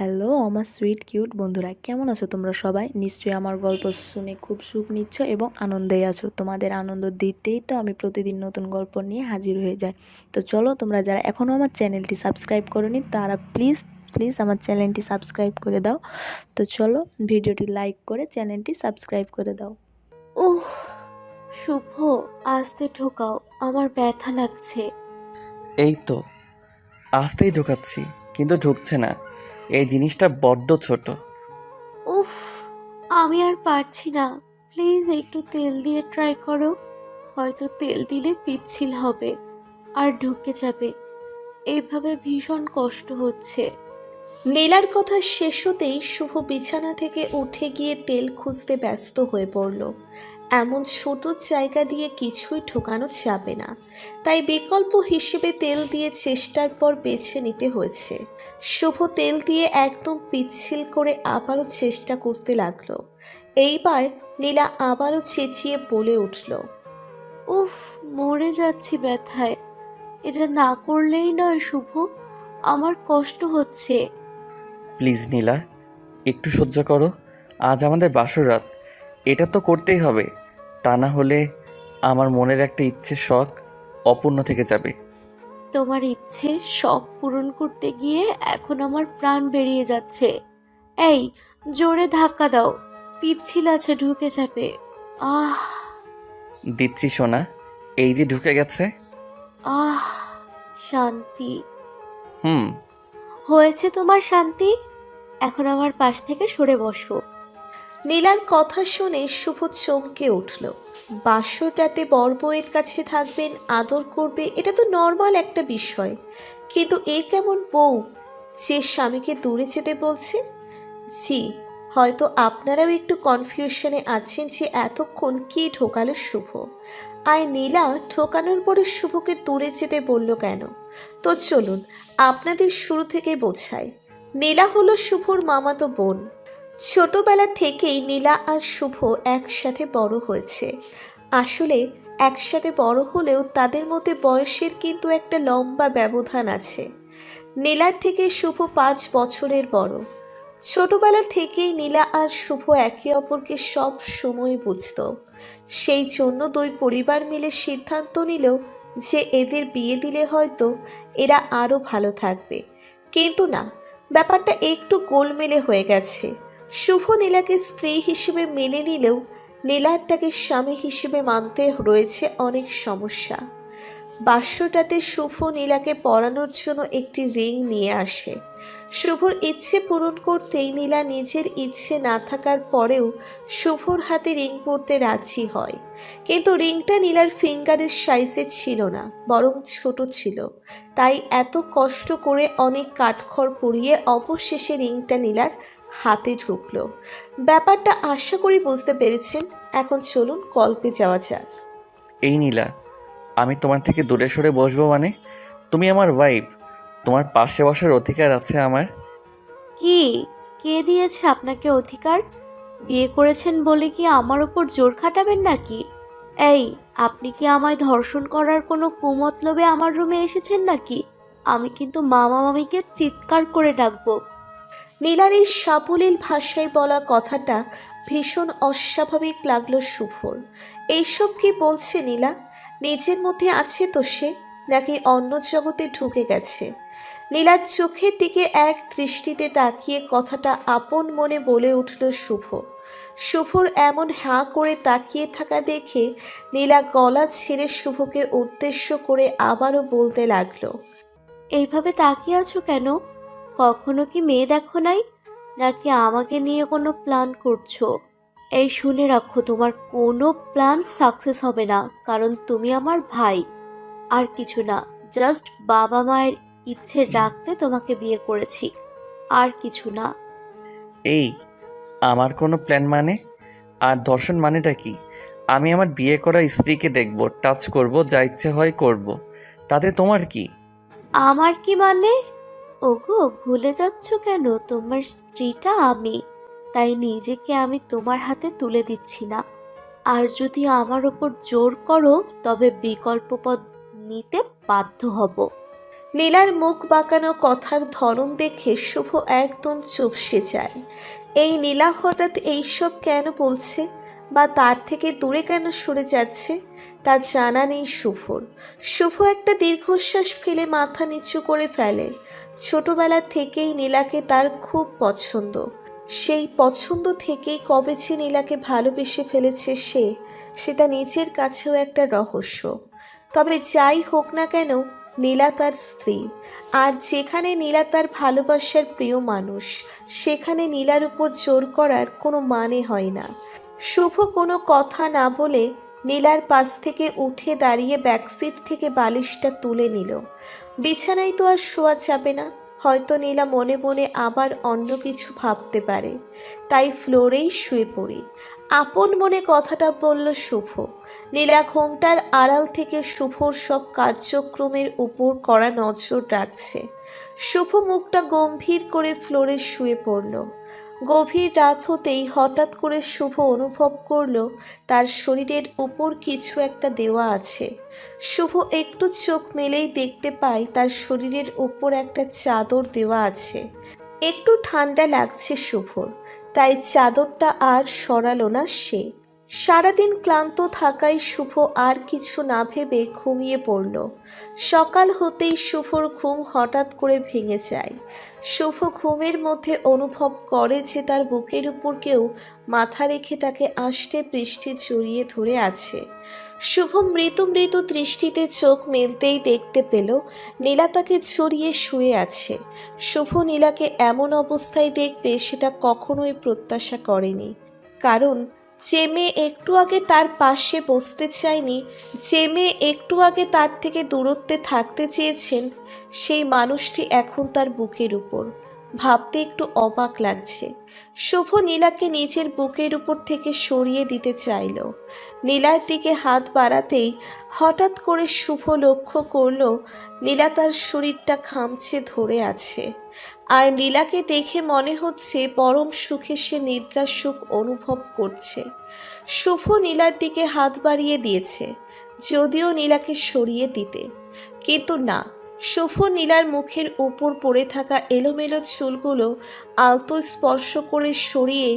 Hello আমার sweet cute বন্ধুরা, কেমন আছো তোমরা সবাই? নিশ্চয়ই আমার গল্প শুনে খুব সুখ নিচ্ছ এবং আনন্দেই আছো। তোমাদের আনন্দ দিতেই তো আমি প্রতিদিন নতুন গল্প নিয়ে হাজির হয়ে যাই। তো চলো, তোমরা যারা এখনও আমার চ্যানেলটি সাবস্ক্রাইব করোনি তারা প্লিজ প্লিজ আমার চ্যানেলটি সাবস্ক্রাইব করে দাও। তো চলো, ভিডিওটি লাইক করে চ্যানেলটি সাবস্ক্রাইব করে দাও। উহ, শুভ, আস্তে ঢোকাও, আমার ব্যথা লাগছে। এই তো আস্তেই ঢোকাচ্ছি, কিন্তু ঢুকছে না। এই জিনিসটা বড্ড ছোট। উফ, আমি আর পারছি না। প্লিজ একটু তেল দিয়ে ট্রাই করো। হয়তো তেল দিলে পিচ্ছিল হবে আর ঢুকে যাবে। এইভাবে ভীষণ কষ্ট হচ্ছে। নীলার কথা শেষ হতেই শুভ বিছানা থেকে উঠে গিয়ে তেল খুঁজতে ব্যস্ত হয়ে পড়ল। এমন ছোট জায়গা দিয়ে কিছুই ঢোকানো যাবে না, তাই বিকল্প হিসেবে তেল দিয়ে চেষ্টার পর বেছে নিতে হয়েছে। শুভ তেল দিয়ে একদম পিচ্ছিল করে আবারও চেষ্টা করতে লাগলো। এইবার নীলা আবারও চেঁচিয়ে বলে উঠল, উফ, মরে যাচ্ছি ব্যথায়। এটা না করলেই নয় শুভ, আমার কষ্ট হচ্ছে। প্লিজ নীলা, একটু সহ্য করো। আজ আমাদের বাসর রাত, এটা তো করতেই হবে। তা না হলে আমার মনের একটা ইচ্ছে শখ অপূর্ণ থেকে যাবে। তোমার ইচ্ছে শখ পূরণ করতে গিয়ে এখন আমার প্রাণ বেরিয়ে যাচ্ছে। এই, জোরে ধাক্কা দাও, পিচ্ছিল আছে, ঢুকে যাবে। আহ দিচ্ছি সোনা, এই যে ঢুকে গেছে। আহ শান্তি। হুম। হয়েছে তোমার শান্তি? এখন আমার পাশ থেকে সরে বসো। নীলার কথা শুনে শুভ চমকে উঠল। বাসর রাতে বর বউয়ের কাছে থাকবেন, আদর করবে, এটা তো নর্মাল একটা বিষয়। কিন্তু এ কেমন বউ যে স্বামীকে দূরে যেতে বলছে? জি, হয়তো আপনারাও একটু কনফিউশনে আছেন যে এতক্ষণ কি ঢোকালো শুভ, আর নীলা ঢোকানোর পরে শুভকে দূরে যেতে বলল কেন। তো চলুন আপনাদের শুরু থেকে বোঝাই। নীলা হলো শুভর মামাতো বোন। ছোটবেলা থেকেই নীলা আর শুভ একসাথে বড় হয়েছে। আসলে একসাথে বড় হলেও তাদের মধ্যে বয়সের কিন্তু একটা লম্বা ব্যবধান আছে। নীলার থেকে শুভ 5 বছরের বড়। ছোটবেলা থেকেই নীলা আর শুভ একে অপরকে সব সময় বুঝত। সেই জন্য দুই পরিবার মিলে সিদ্ধান্ত নিল যে এদের বিয়ে দিলে হয়তো এরা আরও ভালো থাকবে। কিন্তু না, ব্যাপারটা একটু গোলমেলে হয়ে গেছে। শুভ নীলাকে স্ত্রী হিসেবে মেনে নিলেও নীলার তাকে স্বামী হিসেবে মানতে রয়েছে অনেক সমস্যা। বাস্যটাতে শুভ নীলাকে পরানোর জন্য একটি রিং নিয়ে আসে। শুভর ইচ্ছে পূরণ করতেই নীলা নিজের ইচ্ছে না থাকার পরেও শুভর হাতে রিং পরতে রাজি হয়। কিন্তু রিংটা নীলার ফিঙ্গারের সাইজে ছিল না, বরং ছোট ছিল। তাই এত কষ্ট করে অনেক কাঠখড় পুড়িয়ে অবশেষে রিংটা নীলার হাতে ঢুকলো। ব্যাপারটা আশা করি বুঝতে পেরেছেন। এখন চলুন গল্পে যাওয়া যাক। এই নীলা, আমি তোমার থেকে দূরে সরে বসবো মানে? তুমি আমার ওয়াইফ, তোমার পাশে বসার অধিকার আছে আমার। কি? কে দিয়েছে আপনাকে অধিকার? বিয়ে করেছেন বলে কি আমার উপর জোর খাটাবেন নাকি? এই, আপনি কি আমায় ধর্ষণ করার কোনো কুমতলবে আমার রুমে এসেছেন নাকি? আমি কিন্তু মামা মামিকে চিৎকার করে ডাকবো। নীলার এই সাবলীল ভাষায় বলা কথাটা ভীষণ অস্বাভাবিক লাগলো শুভর। এইসব কি বলছে নীলা? নিজের মধ্যে আছে তো সে, নাকি অন্য জগতে ঢুকে গেছে? নীলার চোখের দিকে এক দৃষ্টিতে তাকিয়ে কথাটা আপন মনে বলে উঠল শুভ। শুভর এমন হাঁ করে তাকিয়ে থাকা দেখে নীলা গলা ছেড়ে শুভকে উদ্দেশ্য করে আবারও বলতে লাগলো, এইভাবে তাকিয়ে আছো কেন? কখনো কি মেয়ে দেখো নাই? নাকি আমাকে নিয়ে কোনো প্ল্যান করছো? এই শুনে রাখো, তোমার কোনো প্ল্যান সাকসেস হবে না, কারণ তুমি আমার ভাই। আর কিছু না, জাস্ট বাবা মায়ের ইচ্ছে রাখতে তোমাকে বিয়ে করেছি, আর কিছু না। এই, আমার কোনো প্ল্যান মানে? আর ধর্ষণ মানেটা কি? আমি আমার বিয়ে করা স্ত্রীকে দেখব, টাচ করব, যা ইচ্ছে হয় করব, তাতে তোমার কি? আমার কি মানে? ওগো, ভুলে যাচ্ছ কেন? তোমার স্ত্রীটা আমি, তাই নিজেকে আমি তোমার হাতে তুলে দিচ্ছি না। আর যদি আমার ওপর জোর করো তবে বিকল্প পথ নিতে বাধ্য হব। নীলার মুখ বাঁকানো কথার ধরন দেখে শুভ একদম চুপসে যায়। এই নীলা হঠাৎ এইসব কেন বলছে বা তার থেকে দূরে কেন সরে যাচ্ছে তা জানা নেই শুভর। শুভ একটা দীর্ঘশ্বাস ফেলে মাথা নিচু করে ফেলে। ছোটবেলা থেকেই নীলাকে তার খুব পছন্দ। সেই পছন্দ থেকেই কবে যে নীলাকে ভালোবেসে ফেলেছে সেটা নিজের কাছেও একটা রহস্য। তবে যাই হোক না কেন, নীলা তার স্ত্রী, আর যেখানে নীলা তার ভালোবাসার প্রিয় মানুষ সেখানে নীলার উপর জোর করার কোনো মানে হয় না। শুভ কোনো কথা না বলে নীলার পাশ থেকে উঠে দাঁড়িয়ে ব্যাকসিট থেকে বালিশটা তুলে নিল। বিছানায় তো আর শোয়া যাবে না, হয়তো নীলা মনে মনে আবার অন্য কিছু ভাবতে পারে, তাই ফ্লোরেই শুয়ে পড়ি। আপন মনে কথাটা বলল শুভ। নীলা ঘোমটার আড়াল থেকে শুভর সব কার্যক্রমের উপর কড়া নজর রাখছে। শুভ মুখটা গম্ভীর করে ফ্লোরে শুয়ে পড়ল। গভীর রাত হতেই হঠাৎ করে শুভ অনুভব করল তার শরীরের উপর কিছু একটা দেওয়া আছে। শুভ একটু চোখ মেলেই দেখতে পায় তার শরীরের উপর একটা চাদর দেওয়া আছে। একটু ঠান্ডা লাগছে শুভর, তাই চাদরটা আর সরালো না সে। সারাদিন ক্লান্ত থাকায় শুভ আর কিছু না ভেবে ঘুমিয়ে পড়ল। সকাল হতেই শুভর ঘুম হঠাৎ করে ভেঙে যায়। শুভ ঘুমের মধ্যে অনুভব করে যে তার বুকের উপর কেউ মাথা রেখে তাকে আষ্টে পৃষ্ঠে জড়িয়ে ধরে আছে। শুভ মৃদু মৃদু দৃষ্টিতে চোখ মেলতেই দেখতে পেল নীলা তাকে জড়িয়ে শুয়ে আছে। শুভ নীলাকে এমন অবস্থায় দেখবে সেটা কখনোই প্রত্যাশা করেনি, কারণ যে মেয়ে একটু আগে তার পাশে বসতে চায়নি, যে মেয়ে একটু আগে তার থেকে দূরত্বে থাকতে চেয়েছেন, সেই মানুষটি এখন তার বুকের উপর। ভাবতে একটু অবাক লাগছে। শুভ নীলাকে নিজের বুকের উপর থেকে সরিয়ে দিতে চাইল। নীলার দিকে হাত বাড়াতেই হঠাৎ করে শুভ লক্ষ্য করল নীলা তার শরীরটা খামচে ধরে আছে। আর নীলাকে দেখে মনে হচ্ছে পরম সুখে সে নিদ্রা সুখ অনুভব করছে। শুভ নীলার দিকে হাত বাড়িয়ে দিয়েছে, যদিও নীলাকে সরিয়ে দিতে, কিন্তু না, শুভ নীলার মুখের উপর পড়ে থাকা এলোমেলো চুলগুলো আলতো স্পর্শ করে সরিয়ে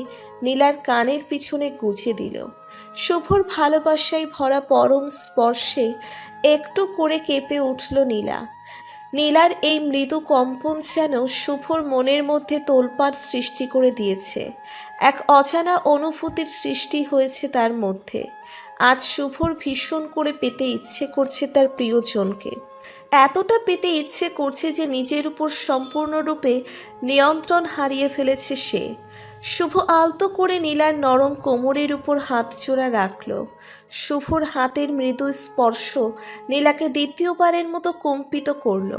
নীলার কানের পিছনে গুজে দিল। শুভর ভালোবাসায় ভরা পরম স্পর্শে একটু করে কেঁপে উঠল নীলা। নীলার এই মৃদু কম্পন যেন শুভর মনের মধ্যে তোলপাড় সৃষ্টি করে দিয়েছে। এক অজানা অনুভূতির সৃষ্টি হয়েছে তার মধ্যে। আজ শুভর ভীষণ করে পেতে ইচ্ছে করছে তার প্রিয়জনকে। এতটা পেতে ইচ্ছে করছে যে নিজের উপর সম্পূর্ণরূপে নিয়ন্ত্রণ হারিয়ে ফেলেছে সে। শুভ আলতো করে নীলার নরম কোমরের উপর হাত জোড়া রাখল। শুভর হাতের মৃদু স্পর্শ নীলাকে দ্বিতীয়বারের মতো কম্পিত করল।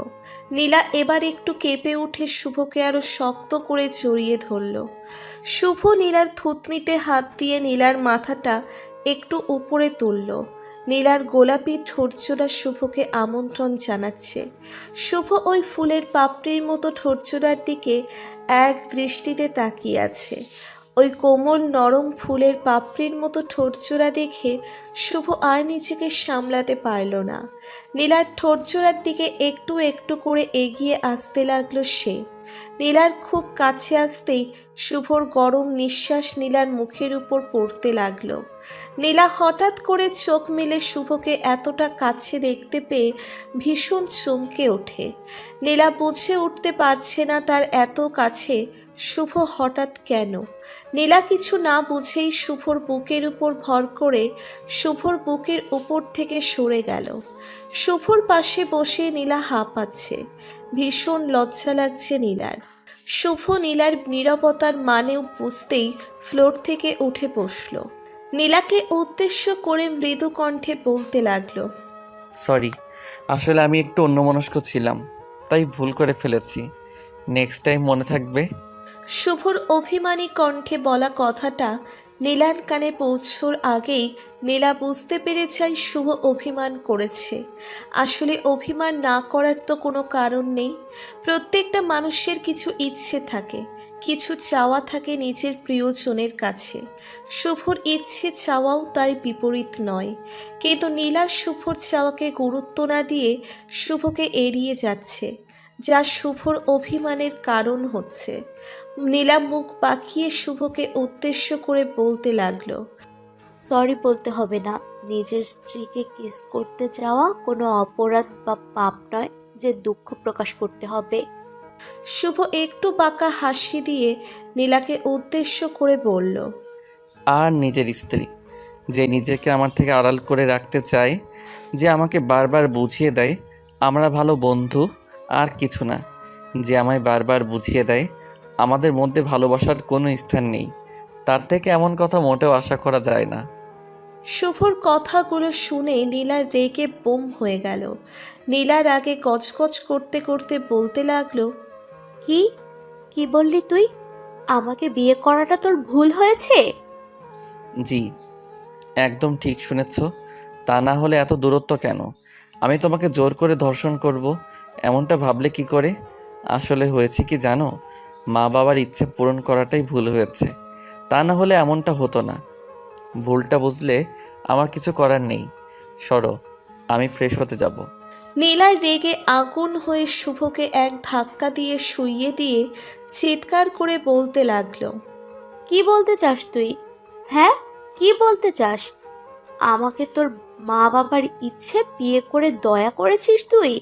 নীলা এবার একটু কেঁপে উঠে শুভকে আরো শক্ত করে জড়িয়ে ধরল। শুভ নীলার থুতনিতে হাত দিয়ে নীলার মাথাটা একটু উপরে তুলল। নীলার গোলাপি ঠোঁটজোড়া শুভকে আমন্ত্রণ জানাচ্ছে। শুভ ওই ফুলের পাপড়ির মতো ঠোঁটজোড়ার দিকে এক দৃষ্টিতে তাকিয়ে আছে। ওই কোমল নরম ফুলের পাপড়ির মতো ঠোঁটজোড়া দেখে শুভ আর নিজেকে সামলাতে পারল না। নীলার ঠোঁটজোড়ার দিকে একটু একটু করে এগিয়ে আসতে লাগলো সে। নীলার খুব কাছে আসতেই শুভর গরম নিঃশ্বাস নীলার মুখের উপর পড়তে লাগলো। নীলা হঠাৎ করে চোখ মেলে শুভকে এতটা কাছে দেখতে পেয়ে ভীষণ চমকে ওঠে। নীলা বুঝে উঠতে পারছে না তার এত কাছে শুভ হঠাৎ কেন। নীলা কিছু না বুঝেই শুভর বুকের উপর ভর করে শুভর বুকের উপর থেকে সরে গেল। শুভর পাশে বসে নীলা হাঁপাচ্ছে। ভীষণ লজ্জা লাগছে নীলার। শুভ নীলার নীরবতার মানেও বুঝতেই ফ্লোর থেকে উঠে বসল। নীলাকে উদ্দেশ্য করে মৃদু কণ্ঠে বলতে লাগলো, সরি, আসলে আমি একটু অন্যমনস্ক ছিলাম, তাই ভুল করে ফেলেছি। নেক্সট টাইম মনে থাকবে। শুভর অভিমানী কণ্ঠে বলা কথাটা নীলার কানে পৌঁছর আগেই নীলা বুঝতে পেরে যায় শুভ অভিমান করেছে। আসলে অভিমান না করার তো কোনো কারণ নেই। প্রত্যেকটা মানুষের কিছু ইচ্ছে থাকে, কিছু চাওয়া থাকে নিজের প্রিয়জনের কাছে। শুভর ইচ্ছে চাওয়াও তার বিপরীত নয়, কিন্তু নীলা শুভর চাওয়াকে গুরুত্ব না দিয়ে শুভকে এড়িয়ে যাচ্ছে, যা শুভর অভিমানের কারণ হচ্ছে। নীলা মুখ বাঁকিয়ে শুভকে উদ্দেশ্য করে বলতে লাগলো, সরি বলতে হবে না। নিজের স্ত্রীকে কিস করতে যাওয়া কোনো অপরাধ বা পাপ নয় যে দুঃখ প্রকাশ করতে হবে। শুভ একটু বাঁকা হাসি দিয়ে নীলাকে উদ্দেশ্য করে বলল, আর নিজের স্ত্রী যে নিজেকে আমার থেকে আড়াল করে রাখতে চায়, যে আমাকে বারবার বুঝিয়ে দেয় আমরা ভালো বন্ধু আর কিছু না, যে আমায় বারবার বুঝিয়ে দেয় আমাদের মধ্যে ভালোবাসার কোনো স্থান নেই, তার থেকে এমন কথা মোটেও আশা করা যায় না। শুভর কথাগুলো শুনে নীলা রেগে বোম হয়ে গেল। নীলার আগে গজগজ করতে করতে বলতে লাগলো, কি কি বললি তুই? আমাকে বিয়ে করাটা তোর ভুল হয়েছে? জি, একদম ঠিক শুনেছ। তা না হলে এত দূরত্ব কেন? আমি তোমাকে জোর করে ধর্ষণ করব এমনটা ভাবলে কি করে? আসলে হয়েছে কি জানো, মা বাবার ইচ্ছে পূরণ করাটাই ভুল হয়েছে। তা না হলে এমনটা হতো না। ভুলটা বুঝলে আমার কিছু করার নেই। সরো, আমি ফ্রেশ হতে যাব। নীলা রেগে আগুন হয়ে শুভকে এক ধাক্কা দিয়ে শুইয়ে দিয়ে চিৎকার করে বলতে লাগলো, কি বলতে চাস তুই? হ্যাঁ, কি বলতে চাস? আমাকে তোর মা বাবার ইচ্ছে বিয়ে করে দয়া করেছিস তুই?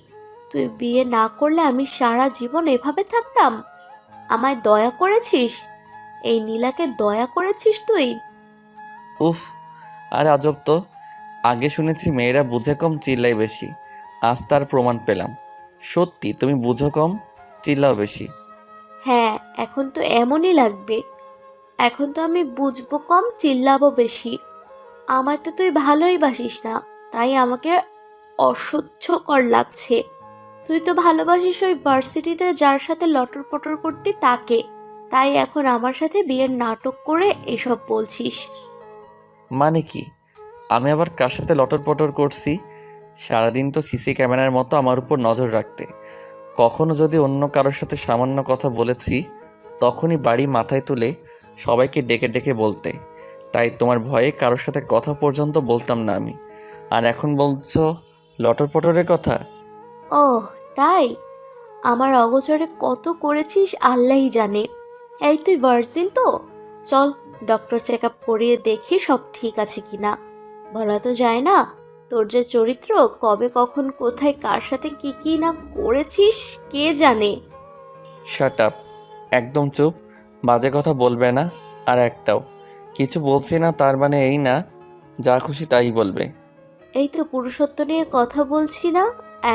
তুই বিয়ে না করলে আমি সারা জীবন এভাবে থাকতাম? আমায় দয়া করেছিস? এই নীলাকে দয়া করেছিস তুই? উফ, আর আজব তো। আগে শুনেছি মেয়েরা বুঝে কম চিল্লায় বেশি, আজ তার প্রমাণ পেলাম। সত্যি তুমি বুঝো কম, চিল্লাও বেশি। হ্যাঁ, এখন তো এমনই লাগবে। এখন তো আমি বুঝবো কম, চিল্লাবো বেশি। আমায় তো তুই ভালোই বাসিস না, তাই আমাকে অসহ্যকর লাগছে। তুই তো ভালোবাসিস ওই ভার্সিটিতে যার সাথে লটর পটর করতি তাকে, তাই এখন আমার সাথে বিয়ের নাটক করে এসব বলছিস। মানে কি? আমি আবার কার সাথে লটর পটর করছি? সারাদিন তো সিসি ক্যামেরার মতো আমার উপর নজর রাখতে। কখনো যদি অন্য কারোর সাথে সামান্য কথা বলেছি, তখনই বাড়ি মাথায় তুলে সবাইকে ডেকে ডেকে বলতে। তাই তোমার ভয়ে কারোর সাথে কথা পর্যন্ত বলতাম না আমি। আর এখন বলছো লটর পটরের কথা? ওহ, তাই? আমার অগোচরে কত করেছিস আল্লাহই জানে। এই তুই ভার্জিন তো? চল, ডক্টর চেক আপ করিয়ে দেখি সব ঠিক আছে কিনা। বলা তো যায় না তোর যে চরিত্র, কবে কখন কোথায় কার সাথে কি কি না করেছিস কে জানে। শাট আপ, একদম চুপ। বাজে কথা বলবে না আর একটাও। কিছু বলছি না তার মানে এই না যা খুশি তাই বলবে। এই তো পুরুষত্ব নিয়ে কথা বলছি না,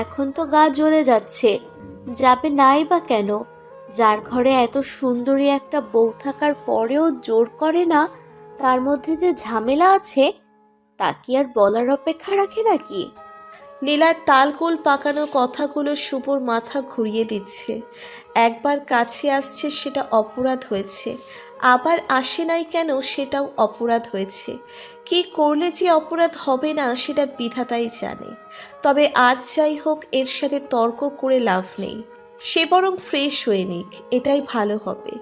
এখন তো গা জ্বলে যাচ্ছে। যাবে নাই বা কেন? যার ঘরে এত সুন্দরী একটা বউ থাকার পরেও জোর করে না, তার মধ্যে যে ঝামেলা আছে তা কি আর বলার অপেক্ষা রাখে নাকি? নীলার তালগোল পাকানো কথাগুলো শুভর মাথা ঘুরিয়ে দিচ্ছে। একবার কাছে আসছে সেটা অপরাধ হয়েছে, আবার আসে নাই কেন সেটাও অপরাধ হয়েছে। কি করলে যে অপরাধ হবে না সেটা বিধাতাই জানে। তবে আর যাই হোক, এর সাথে তর্ক করে লাভ নেই। সে বরং ফ্রেশ হয়ে নিক, এটাই ভালো হবে।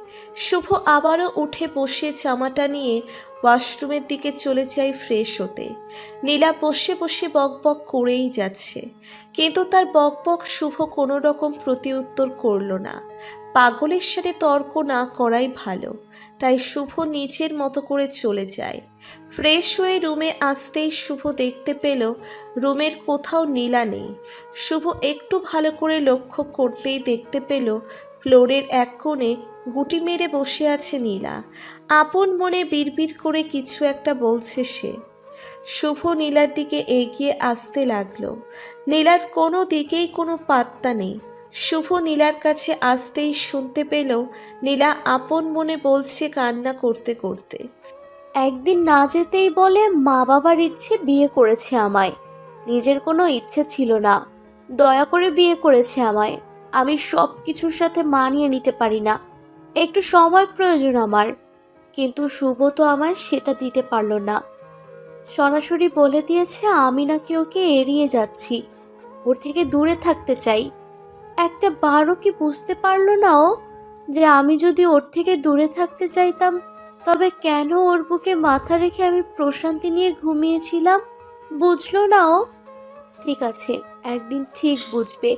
শুভ আবারও উঠে বসে জামাটা নিয়ে ওয়াশরুমের দিকে চলে যায় ফ্রেশ হতে। নীলা বসে বসে বকবক করেই যাচ্ছে, কিন্তু তার বকবক শুভ কোনো রকম প্রতিউত্তর করল না। পাগলের সাথে তর্ক না করাই ভালো, তাই শুভ নিজের মতো করে চলে যায়। ফ্রেশ হয়ে রুমে আসতেই শুভ দেখতে পেল রুমের কোথাও নীলা নেই। শুভ একটু ভালো করে লক্ষ্য করতেই দেখতে পেল ফ্লোরের এক কোণে গুটি মেরে বসে আছে নীলা। আপন মনে বিড়বিড় করে কিছু একটা বলছে সে। শুভ নীলার দিকে এগিয়ে আসতে লাগলো। নীলার কোনো দিকেই কোনো পাত্তা নেই। শুভ নীলার কাছে আসতেই শুনতে পেল নীলা আপন মনে বলছে কান্না করতে করতে, একদিন না যেতেই বলে মা বাবার ইচ্ছে বিয়ে করেছে আমায়। নিজের কোনো ইচ্ছে ছিল না, দয়া করে বিয়ে করেছে আমায়। আমি সব কিছুর সাথে মানিয়ে নিতে পারি না, একটু সময় প্রয়োজন আমার। কিন্তু শুভ তো আমায় সেটা দিতে পারলো না। সরাসরি বলে দিয়েছে আমি নাকি ওকে এড়িয়ে যাচ্ছি, ওর থেকে দূরে থাকতে চাই। একটা বারও কি বুঝতে পারলো না ও যে আমি যদি ওর থেকে দূরে থাকতে চাইতাম তবে কেন ওর বুকে মাথা রেখে আমি প্রশান্তি নিয়ে ঘুমিয়েছিলাম? বুঝলো না ও। ঠিক আছে, একদিন ঠিক বুঝবে,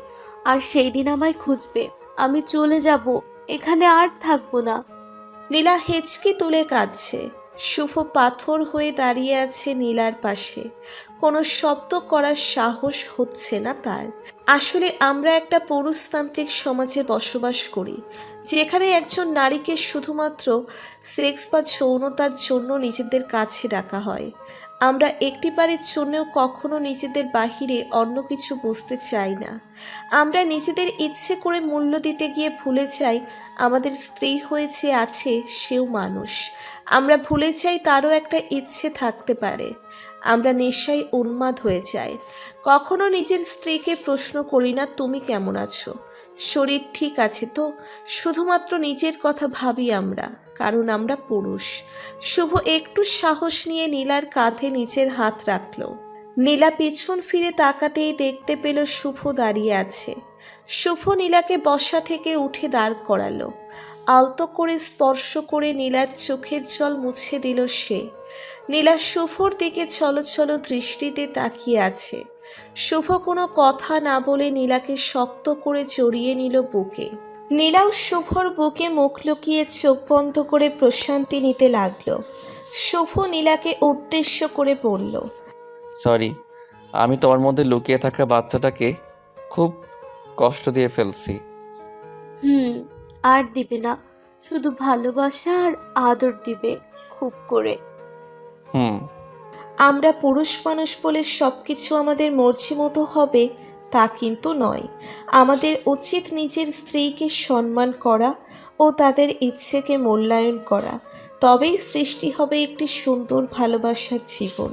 আর সেই দিন আমায় খুঁজবে। আমি চলে যাব, এখানে আর থাকবো না। নীলা হেঁচকি তুলে কাঁদছে। শুভ পাথর হয়ে দাঁড়িয়ে আছে নীলার পাশে। কোনো শব্দ করার সাহস হচ্ছে না তার। আসলে আমরা একটা পুরুষতান্ত্রিক সমাজে বসবাস করি, যেখানে একজন নারীকে শুধুমাত্র সেক্স বা যৌনতার জন্য নিজেদের কাছে ডাকা হয়। আমরা একটিবারের জন্যও কখনো নিজেদের বাহিরে অন্য কিছু বুঝতে চাই না। আমরা নিজেদের ইচ্ছে করে মূল্য দিতে গিয়ে ভুলে যাই আমাদের স্ত্রী হয়েছে আছে সেও মানুষ। আমরা ভুলে যাই তারও একটা ইচ্ছে থাকতে পারে। আমরা নেশায় উন্মাদ হয়ে যাই। কখনো নিজের স্ত্রীকে প্রশ্ন করি না তুমি কেমন আছো, শরীর ঠিক আছে তো। শুধুমাত্র নিজের কথা ভাবি আমরা, কারণ আমরা পুরুষ। শুভ একটু সাহস নিয়ে নীলার কাঁধে নিজের হাত রাখলো। নীলা পিছন ফিরে তাকাতেই দেখতে পেল শুভ দাঁড়িয়ে আছে। শুভ নীলাকে বসা থেকে উঠে দাঁড় করালো। আলতো করে স্পর্শ করে নীলার চোখের জল মুছে দিল সে। নীলা শুভর দিকে ছলছল দৃষ্টিতে তাকিয়ে আছে। শুভ কোনো কথা না বলে নীলাকে শক্ত করে জড়িয়ে নিল বুকে। নীলাও শুভর বুকে মুখ লুকিয়ে চোখ বন্ধ করে প্রশান্তি নিতে লাগলো। শুভ নীলাকে উদ্দেশ্য করে বলল, সরি, আমি তোমার মধ্যে লুকিয়ে থাকা বাচ্চাটাকে খুব কষ্ট দিয়ে ফেলছি। আর দিবে না, শুধু ভালোবাসা আর আদর দিবে খুব করে। হুম। আমরা পুরুষ মানুষ বলে সব কিছু আমাদের মর্জি মতো হবে তা কিন্তু নয়। আমাদের উচিত নিজের স্ত্রীকে সম্মান করা ও তাদের ইচ্ছেকে মূল্যায়ন করা। তবেই সৃষ্টি হবে একটি সুন্দর ভালোবাসার জীবন।